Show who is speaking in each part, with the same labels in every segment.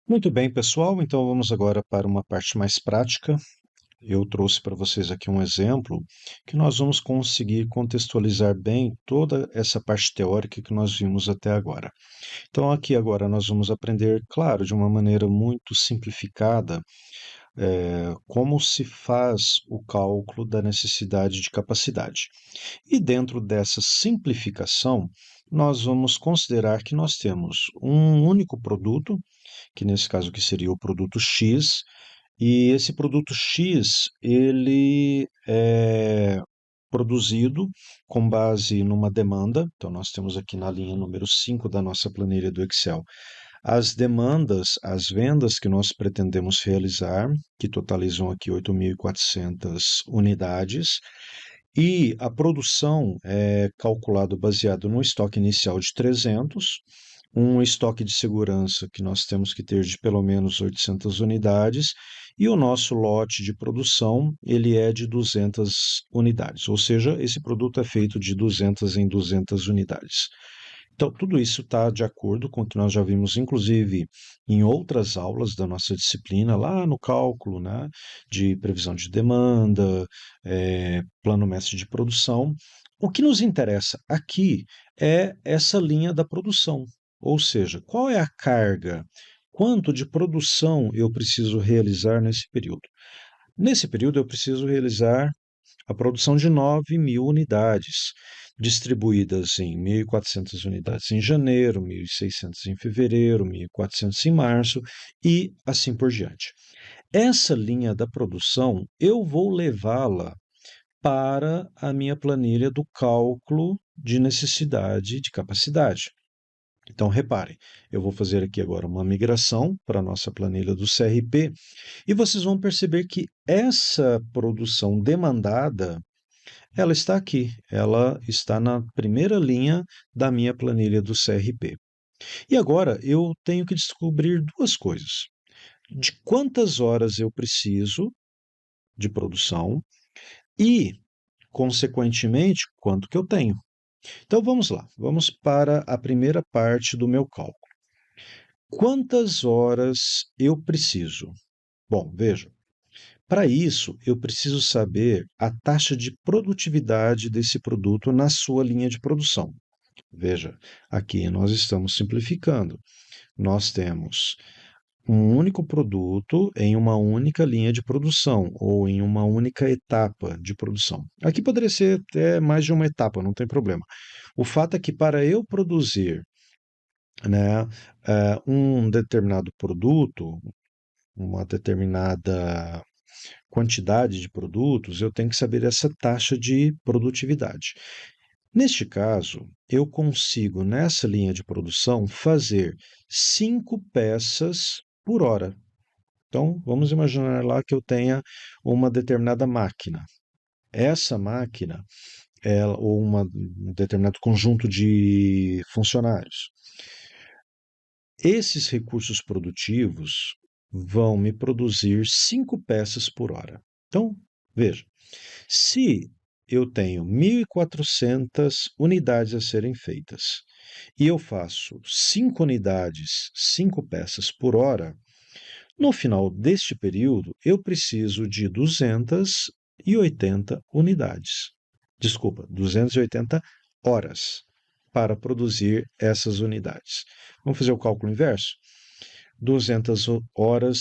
Speaker 1: Muito bem, pessoal. Então vamos agora para uma parte mais prática. Eu trouxe para vocês aqui um exemplo que nós vamos conseguir contextualizar bem toda essa parte teórica que nós vimos até agora. Então, aqui agora nós vamos aprender, claro, de uma maneira muito simplificada, como se faz o cálculo da necessidade de capacidade. E dentro dessa simplificação, nós vamos considerar que nós temos um único produto, que nesse caso aqui seria o produto X, e esse produto X, ele é produzido com base numa demanda. Então, nós temos aqui na linha número 5 da nossa planilha do Excel as demandas, as vendas que nós pretendemos realizar, que totalizam aqui 8.400 unidades, e a produção é calculado baseado no estoque inicial de 300, um estoque de segurança que nós temos que ter de pelo menos 800 unidades, e o nosso lote de produção, ele é de 200 unidades, ou seja, esse produto é feito de 200 em 200 unidades. Então, tudo isso está de acordo com o que nós já vimos, inclusive, em outras aulas da nossa disciplina, lá no cálculo, né, de previsão de demanda, plano mestre de produção. O que nos interessa aqui é essa linha da produção, ou seja, qual é a carga, quanto de produção eu preciso realizar nesse período. Nesse período, eu preciso realizar a produção de 9.000 unidades, distribuídas em 1.400 unidades em janeiro, 1.600 em fevereiro, 1.400 em março e assim por diante. Essa linha da produção, eu vou levá-la para a minha planilha do cálculo de necessidade de capacidade. Então, reparem, eu vou fazer aqui agora uma migração para a nossa planilha do CRP e vocês vão perceber que essa produção demandada, ela está aqui, ela está na primeira linha da minha planilha do CRP. E agora eu tenho que descobrir duas coisas: de quantas horas eu preciso de produção e, consequentemente, quanto que eu tenho. Então vamos lá, vamos para a primeira parte do meu cálculo. Quantas horas eu preciso? Bom, veja, para isso eu preciso saber a taxa de produtividade desse produto na sua linha de produção. Veja, aqui nós estamos simplificando. Nós temos um único produto em uma única linha de produção ou em uma única etapa de produção. Aqui poderia ser até mais de uma etapa, não tem problema. O fato é que para eu produzir, né, um determinado produto, uma determinada quantidade de produtos, eu tenho que saber essa taxa de produtividade. Neste caso, eu consigo, nessa linha de produção, fazer 5 peças por hora. Então, vamos imaginar lá que eu tenha uma determinada máquina. Essa máquina, ou um determinado conjunto de funcionários. Esses recursos produtivos vão me produzir 5 peças por hora. Então, veja, se eu tenho 1.400 unidades a serem feitas e eu faço 5 unidades, 5 peças por hora, no final deste período eu preciso de 280 unidades. Desculpa, 280 horas para produzir essas unidades. Vamos fazer o cálculo inverso? 200 horas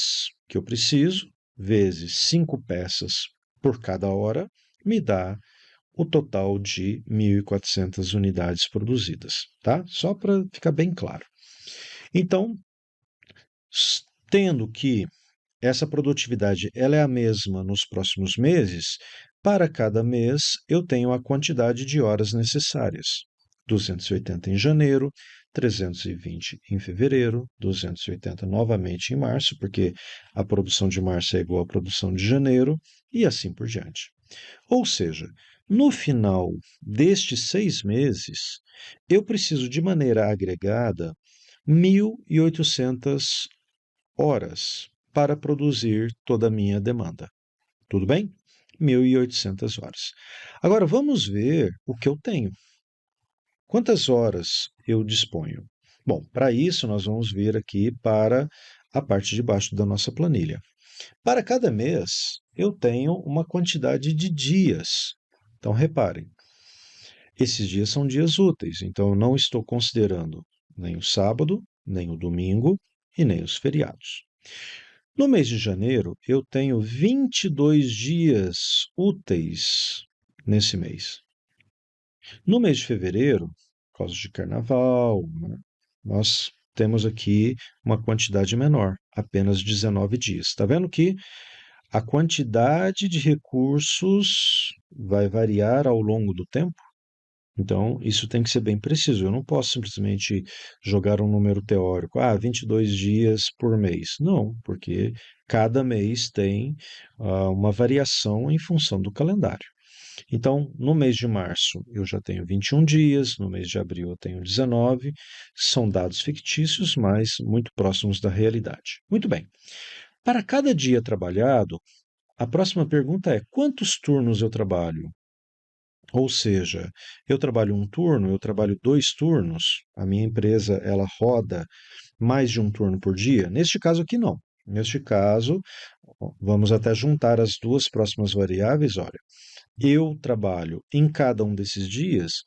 Speaker 1: que eu preciso, vezes 5 peças por cada hora, me dá o total de 1.400 unidades produzidas, tá? Só para ficar bem claro. Então, tendo que essa produtividade ela é a mesma nos próximos meses, para cada mês eu tenho a quantidade de horas necessárias. 280 em janeiro, 320 em fevereiro, 280 novamente em março, porque a produção de março é igual à produção de janeiro, e assim por diante. Ou seja, no final destes 6 meses, eu preciso de maneira agregada 1.800 horas para produzir toda a minha demanda. Tudo bem? 1.800 horas. Agora vamos ver o que eu tenho. Quantas horas eu disponho? Bom, para isso nós vamos vir aqui para a parte de baixo da nossa planilha. Para cada mês, eu tenho uma quantidade de dias. Então, reparem, esses dias são dias úteis, então eu não estou considerando nem o sábado, nem o domingo e nem os feriados. No mês de janeiro, eu tenho 22 dias úteis nesse mês. No mês de fevereiro, por causa de carnaval, né, nós temos aqui uma quantidade menor, apenas 19 dias. Está vendo que a quantidade de recursos vai variar ao longo do tempo? Então, isso tem que ser bem preciso. Eu não posso simplesmente jogar um número teórico, 22 dias por mês. Não, porque cada mês tem uma variação em função do calendário. Então, no mês de março eu já tenho 21 dias, no mês de abril eu tenho 19, são dados fictícios, mas muito próximos da realidade. Muito bem. Para cada dia trabalhado, a próxima pergunta é: quantos turnos eu trabalho? Ou seja, eu trabalho um turno, eu trabalho 2 turnos, a minha empresa ela roda mais de um turno por dia? Neste caso aqui, não. Neste caso, vamos até juntar as duas próximas variáveis. Olha, eu trabalho em cada um desses dias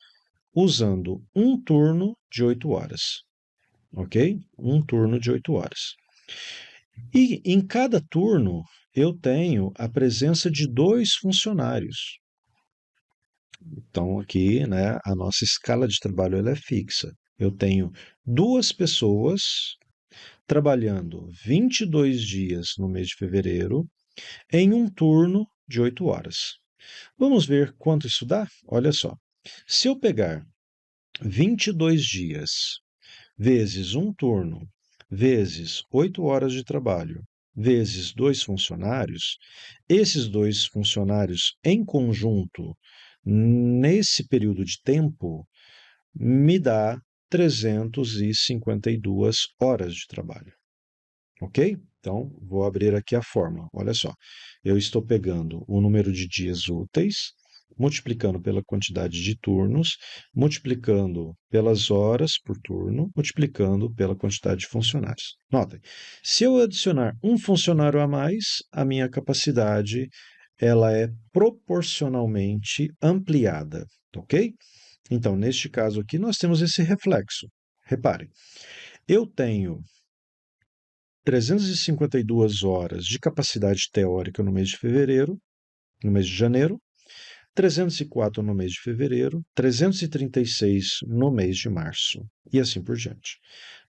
Speaker 1: usando um turno de 8 horas, ok? Um turno de 8 horas. E em cada turno eu tenho a presença de 2 funcionários. Então, aqui, né, a nossa escala de trabalho ela é fixa. Eu tenho 2 pessoas trabalhando 22 dias no mês de fevereiro em um turno de 8 horas. Vamos ver quanto isso dá? Olha só. Se eu pegar 22 dias vezes um turno, vezes 8 horas de trabalho, vezes 2 funcionários, esses 2 funcionários em conjunto, nesse período de tempo, me dá 352 horas de trabalho. Ok? Então, vou abrir aqui a fórmula. Olha só, eu estou pegando o número de dias úteis, multiplicando pela quantidade de turnos, multiplicando pelas horas por turno, multiplicando pela quantidade de funcionários. Notem, se eu adicionar um funcionário a mais, a minha capacidade ela é proporcionalmente ampliada, ok? Então, neste caso aqui, nós temos esse reflexo. Reparem, eu tenho 352 horas de capacidade teórica no mês de fevereiro, no mês de janeiro, 304 no mês de fevereiro, 336 no mês de março, e assim por diante.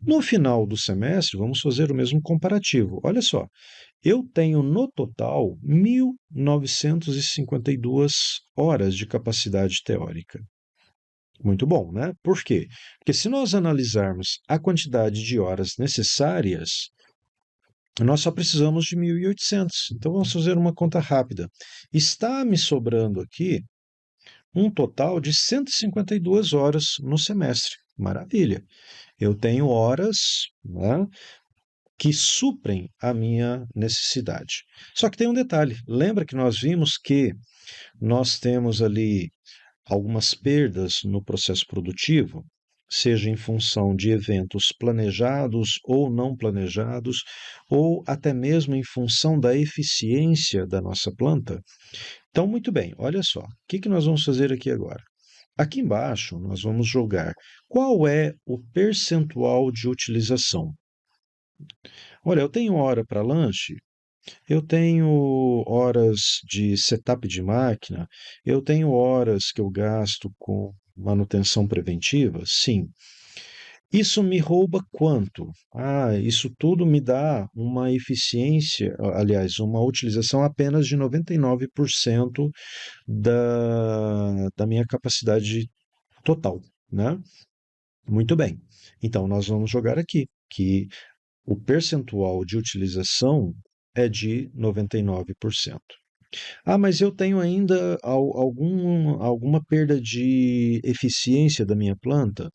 Speaker 1: No final do semestre, vamos fazer o mesmo comparativo. Olha só, eu tenho no total 1.952 horas de capacidade teórica. Muito bom, né? Por quê? Porque se nós analisarmos a quantidade de horas necessárias, nós só precisamos de 1.800. Então vamos fazer uma conta rápida. Está me sobrando aqui um total de 152 horas no semestre. Maravilha. Eu tenho horas, né, que suprem a minha necessidade. Só que tem um detalhe. Lembra que nós vimos que nós temos ali algumas perdas no processo produtivo, seja em função de eventos planejados ou não planejados, ou até mesmo em função da eficiência da nossa planta? Então, muito bem, olha só, o que nós vamos fazer aqui agora? Aqui embaixo, nós vamos jogar qual é o percentual de utilização. Olha, eu tenho hora para lanche, eu tenho horas de setup de máquina, eu tenho horas que eu gasto com manutenção preventiva? Sim. Isso me rouba quanto? Isso tudo me dá uma eficiência, aliás, uma utilização apenas de 99% da minha capacidade total, né? Muito bem. Então, nós vamos jogar aqui, que o percentual de utilização é de 99%. Mas eu tenho ainda alguma perda de eficiência da minha planta,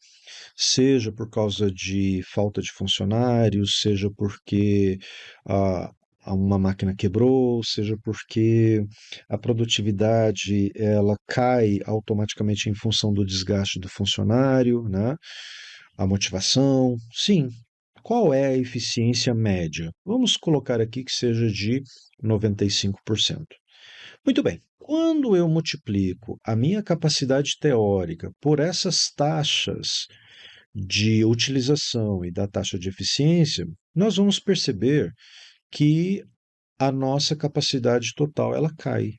Speaker 1: seja por causa de falta de funcionários, seja porque ah, uma máquina quebrou, seja porque a produtividade ela cai automaticamente em função do desgaste do funcionário, né? A motivação, sim, qual é a eficiência média? Vamos colocar aqui que seja de 95%. Muito bem. Quando eu multiplico a minha capacidade teórica por essas taxas de utilização e da taxa de eficiência, nós vamos perceber que a nossa capacidade total ela cai.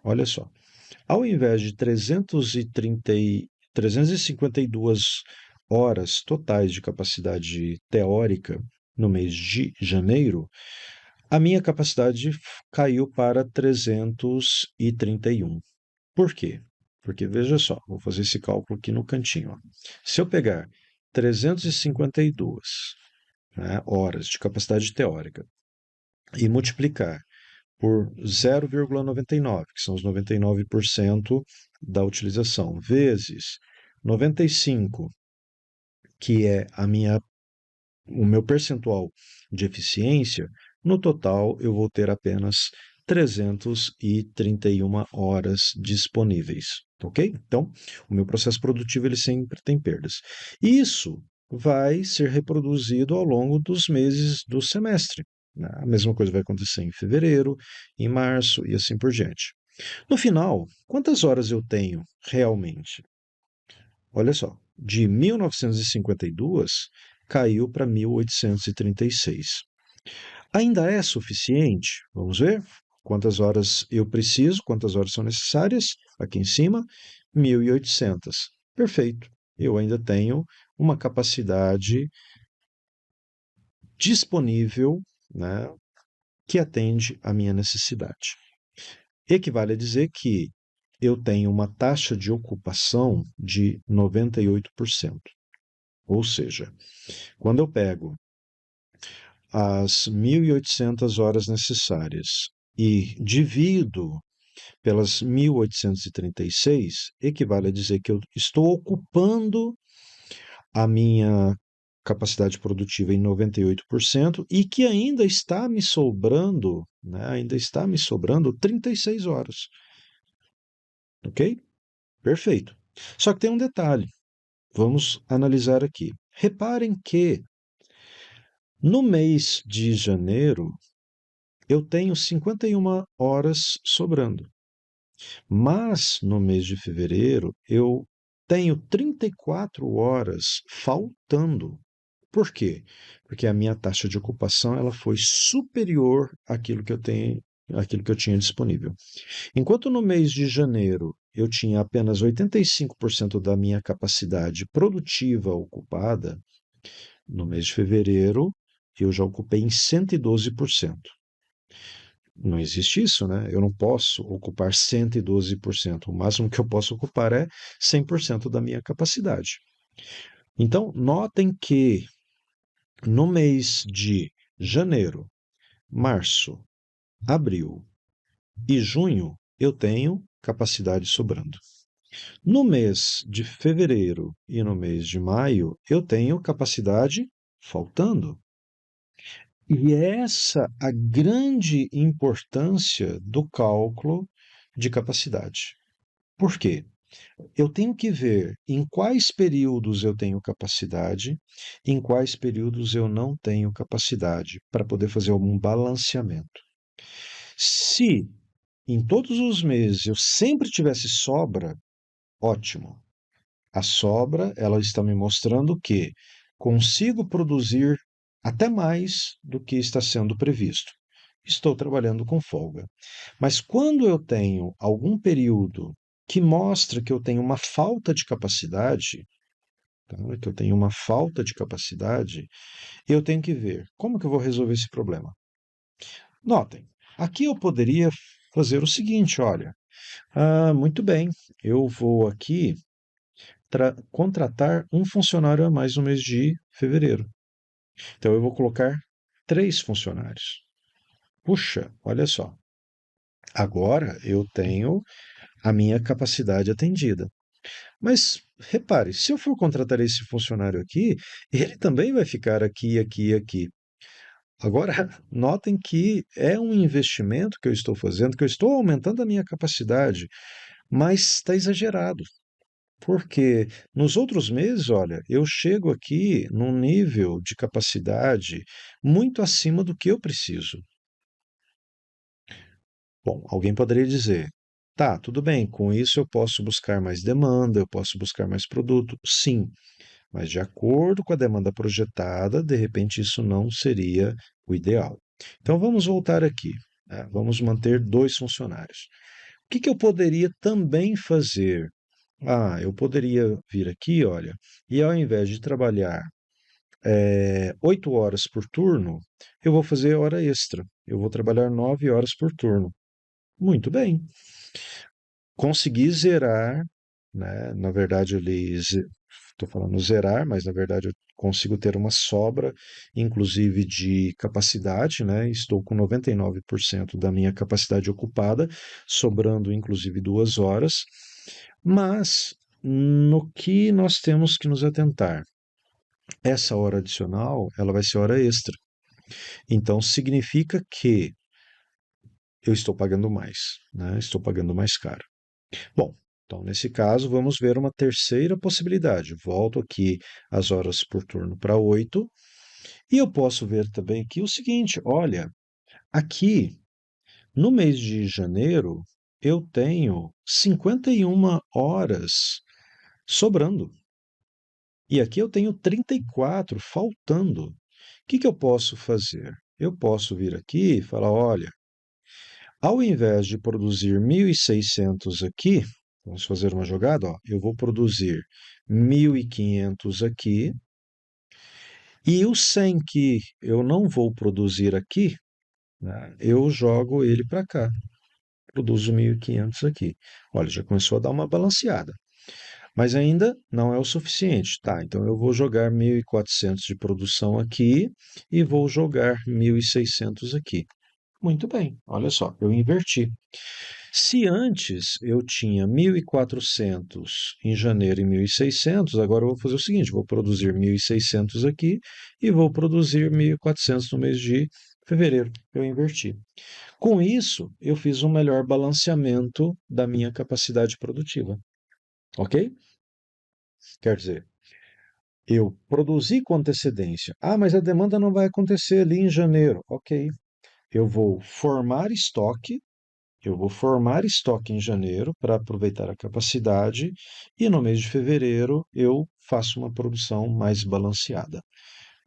Speaker 1: Olha só, ao invés de 352 horas totais de capacidade teórica no mês de janeiro, a minha capacidade caiu para 331. Por quê? Porque veja só, vou fazer esse cálculo aqui no cantinho. Ó. Se eu pegar 352, né, horas de capacidade teórica e multiplicar por 0,99, que são os 99% da utilização, vezes 95, que é o meu percentual de eficiência, no total eu vou ter apenas 331 horas disponíveis, ok? Então, o meu processo produtivo ele sempre tem perdas. Isso vai ser reproduzido ao longo dos meses do semestre. A mesma coisa vai acontecer em fevereiro, em março e assim por diante. No final, quantas horas eu tenho realmente? Olha só, de 1952 caiu para 1836. Ainda é suficiente? Vamos ver quantas horas eu preciso, quantas horas são necessárias. Aqui em cima, 1800. Perfeito. Eu ainda tenho uma capacidade disponível, né, que atende à minha necessidade. Equivale a dizer que eu tenho uma taxa de ocupação de 98%. Ou seja, quando eu pego as 1.800 horas necessárias e divido pelas 1836, equivale a dizer que eu estou ocupando a minha capacidade produtiva em 98% e que ainda está me sobrando, né, ainda está me sobrando 36 horas. Ok? Perfeito. Só que tem um detalhe. Vamos analisar aqui. Reparem que no mês de janeiro eu tenho 51 horas sobrando. Mas no mês de fevereiro eu tenho 34 horas faltando. Por quê? Porque a minha taxa de ocupação ela foi superior àquilo que eu tenho, àquilo que eu tinha disponível. Enquanto no mês de janeiro eu tinha apenas 85% da minha capacidade produtiva ocupada, no mês de fevereiro eu já ocupei em 112%. Não existe isso, né? Eu não posso ocupar 112%. O máximo que eu posso ocupar é 100% da minha capacidade. Então, notem que no mês de janeiro, março, abril e junho, eu tenho capacidade sobrando. No mês de fevereiro e no mês de maio, eu tenho capacidade faltando. E essa a grande importância do cálculo de capacidade. Por quê? Eu tenho que ver em quais períodos eu tenho capacidade, em quais períodos eu não tenho capacidade, para poder fazer algum balanceamento. Se em todos os meses eu sempre tivesse sobra, ótimo. A sobra, ela está me mostrando que consigo produzir até mais do que está sendo previsto. Estou trabalhando com folga. Mas quando eu tenho algum período que mostra que eu tenho uma falta de capacidade, tá? Que eu tenho uma falta de capacidade, eu tenho que ver como que eu vou resolver esse problema. Notem, aqui eu poderia fazer o seguinte, olha, muito bem, eu vou aqui contratar um funcionário a mais no mês de fevereiro. Então eu vou colocar 3 funcionários. Puxa, olha só. Agora eu tenho a minha capacidade atendida. Mas repare, se eu for contratar esse funcionário aqui, ele também vai ficar aqui, aqui e aqui. Agora, notem que é um investimento que eu estou fazendo, que eu estou aumentando a minha capacidade, mas está exagerado. Porque nos outros meses, olha, eu chego aqui num nível de capacidade muito acima do que eu preciso. Bom, alguém poderia dizer: tá, tudo bem, com isso eu posso buscar mais demanda, eu posso buscar mais produto. Sim, mas de acordo com a demanda projetada, de repente isso não seria o ideal. Então vamos voltar aqui, né? Vamos manter dois funcionários. O que que eu poderia também fazer? Ah, eu poderia vir aqui, olha, e ao invés de trabalhar 8 horas por turno, eu vou fazer hora extra. Eu vou trabalhar 9 horas por turno. Muito bem. Consegui zerar, né? Na verdade, estou falando zerar, mas na verdade eu consigo ter uma sobra, inclusive de capacidade, né? Estou com 99% da minha capacidade ocupada, sobrando inclusive 2 horas. Mas no que nós temos que nos atentar? Essa hora adicional, ela vai ser hora extra. Então significa que eu estou pagando mais, né? Estou pagando mais caro. Bom, então nesse caso vamos ver uma terceira possibilidade. Volto aqui as horas por turno para 8 e eu posso ver também aqui o seguinte: olha, aqui no mês de janeiro eu tenho 51 horas sobrando e aqui eu tenho 34 faltando. O que que eu posso fazer? Eu posso vir aqui e falar: olha, ao invés de produzir 1.600 aqui, vamos fazer uma jogada, ó, eu vou produzir 1.500 aqui e o 100 que eu não vou produzir aqui, né, eu jogo ele para cá, produzo 1.500 aqui. Olha, já começou a dar uma balanceada. Mas ainda não é o suficiente. Tá, então eu vou jogar 1.400 de produção aqui e vou jogar 1.600 aqui. Muito bem, olha só, eu inverti. Se antes eu tinha 1.400 em janeiro e 1.600, agora eu vou fazer o seguinte: vou produzir 1.600 aqui e vou produzir 1.400 no mês de fevereiro. Eu inverti. Com isso, eu fiz um melhor balanceamento da minha capacidade produtiva. Ok? Quer dizer, eu produzi com antecedência. Ah, mas a demanda não vai acontecer ali em janeiro. Ok. Eu vou formar estoque. Eu vou formar estoque em janeiro para aproveitar a capacidade e no mês de fevereiro eu faço uma produção mais balanceada,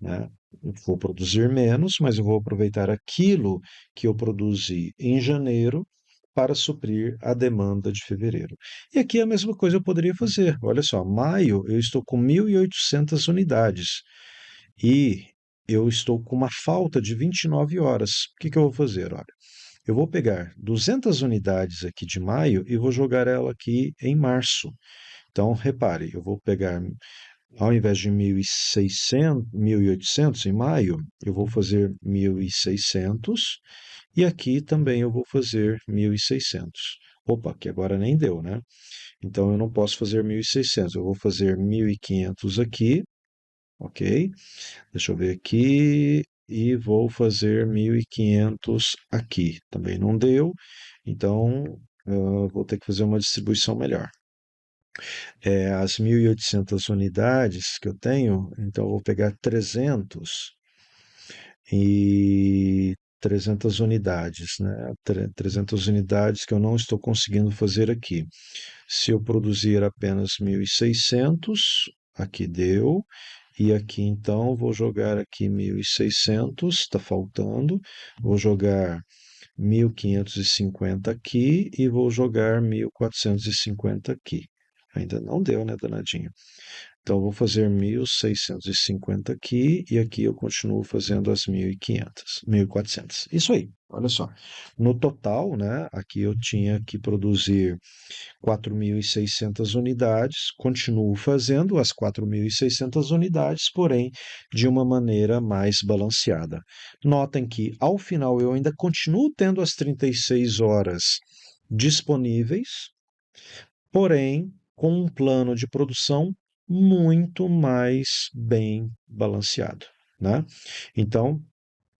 Speaker 1: né? Eu vou produzir menos, mas eu vou aproveitar aquilo que eu produzi em janeiro para suprir a demanda de fevereiro. E aqui a mesma coisa eu poderia fazer. Olha só, maio eu estou com 1.800 unidades e eu estou com uma falta de 29 horas. O que que eu vou fazer? Olha, eu vou pegar 200 unidades aqui de maio e vou jogar ela aqui em março. Então, repare, eu vou pegar, ao invés de 1.600, 1.800 em maio, eu vou fazer 1.600 e aqui também eu vou fazer 1.600. Opa, que agora nem deu, né? Então eu não posso fazer 1.600, eu vou fazer 1.500 aqui, ok? Deixa eu ver aqui. E vou fazer 1.500 aqui. Também não deu. Então, vou ter que fazer uma distribuição melhor. As 1.800 unidades que eu tenho, então eu vou pegar 300 e 300 unidades, né? 300 unidades que eu não estou conseguindo fazer aqui. Se eu produzir apenas 1.600, aqui deu. E aqui então vou jogar aqui 1.600, está faltando. Vou jogar 1.550 aqui e vou jogar 1.450 aqui. Ainda não deu, né, danadinho? Então vou fazer 1.650 aqui e aqui eu continuo fazendo as 1.500, 1.400. Isso aí, olha só. No total, né, aqui eu tinha que produzir 4.600 unidades, continuo fazendo as 4.600 unidades, porém de uma maneira mais balanceada. Notem que ao final eu ainda continuo tendo as 36 horas disponíveis, porém com um plano de produção muito mais bem balanceado, né? Então,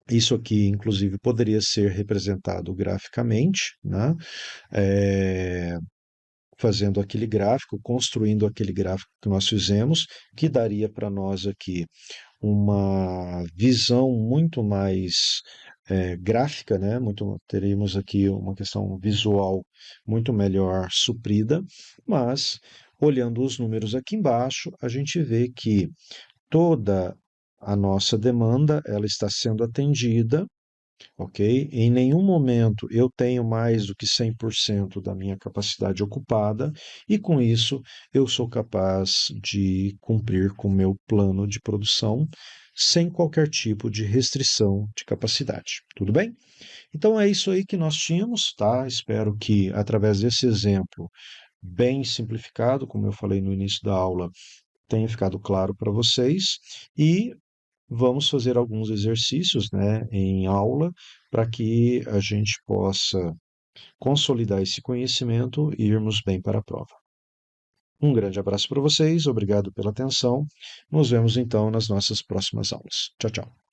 Speaker 1: isso aqui, inclusive, poderia ser representado graficamente, né? É, fazendo aquele gráfico, construindo aquele gráfico que nós fizemos, que daria para nós aqui uma visão muito mais gráfica, né? Teríamos aqui uma questão visual muito melhor suprida, mas olhando os números aqui embaixo, a gente vê que toda a nossa demanda ela está sendo atendida, ok? Em nenhum momento eu tenho mais do que 100% da minha capacidade ocupada e com isso eu sou capaz de cumprir com o meu plano de produção sem qualquer tipo de restrição de capacidade. Tudo bem? Então é isso aí que nós tínhamos, tá? Espero que através desse exemplo bem simplificado, como eu falei no início da aula, tenha ficado claro para vocês e vamos fazer alguns exercícios, né, em aula para que a gente possa consolidar esse conhecimento e irmos bem para a prova. Um grande abraço para vocês, obrigado pela atenção. Nos vemos então nas nossas próximas aulas. Tchau, tchau.